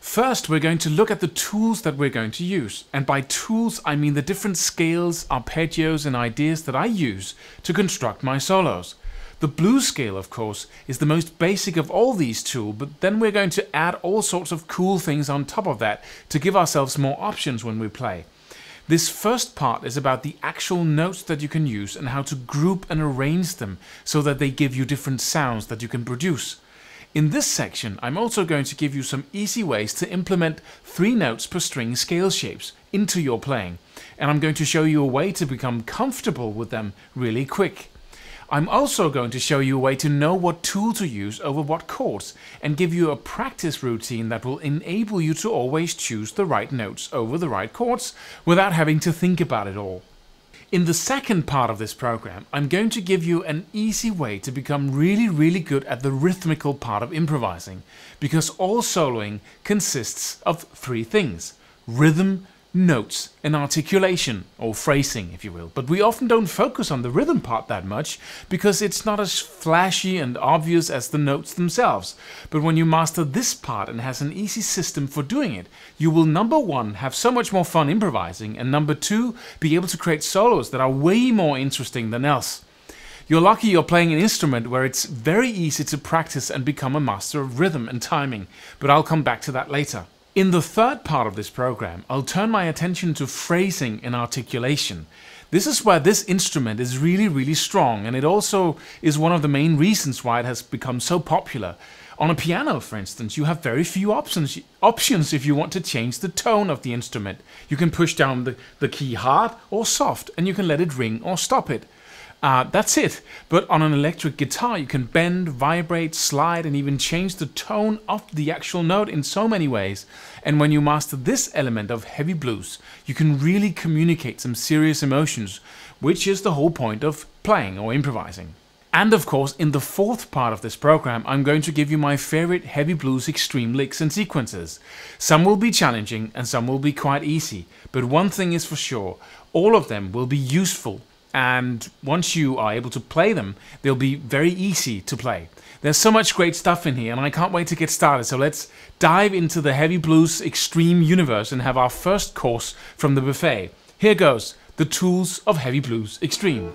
First, we're going to look at the tools that we're going to use. And by tools, I mean the different scales, arpeggios, and ideas that I use to construct my solos. The blues scale, of course, is the most basic of all these tools, but then we're going to add all sorts of cool things on top of that to give ourselves more options when we play. This first part is about the actual notes that you can use and how to group and arrange them so that they give you different sounds that you can produce. In this section, I'm also going to give you some easy ways to implement 3 notes per string scale shapes into your playing, and I'm going to show you a way to become comfortable with them really quick. I'm also going to show you a way to know what tool to use over what chords, and give you a practice routine that will enable you to always choose the right notes over the right chords without having to think about it all. In the second part of this program, I'm going to give you an easy way to become really good at the rhythmical part of improvising, because all soloing consists of 3 things: rhythm, notes, and articulation, or phrasing if you will. But we often don't focus on the rhythm part that much because it's not as flashy and obvious as the notes themselves. But when you master this part and has an easy system for doing it, you will number 1 have so much more fun improvising, and number 2 be able to create solos that are way more interesting than else. You're lucky you're playing an instrument where it's very easy to practice and become a master of rhythm and timing, but I'll come back to that later. In the third part of this program, I'll turn my attention to phrasing and articulation. This is where this instrument is really strong, and it also is one of the main reasons why it has become so popular. On a piano, for instance, you have very few options if you want to change the tone of the instrument. You can push down the key hard or soft, and you can let it ring or stop it. That's it. But on an electric guitar you can bend, vibrate, slide, and even change the tone of the actual note in so many ways. And when you master this element of heavy blues, you can really communicate some serious emotions, which is the whole point of playing or improvising. And of course, in the fourth part of this program, I'm going to give you my favorite heavy blues extreme licks and sequences. Some will be challenging and some will be quite easy, but one thing is for sure, all of them will be useful. And once you are able to play them, they'll be very easy to play. There's so much great stuff in here and I can't wait to get started, so let's dive into the heavy blues extreme universe and have our first course from the buffet. Here goes, the tools of heavy blues extreme.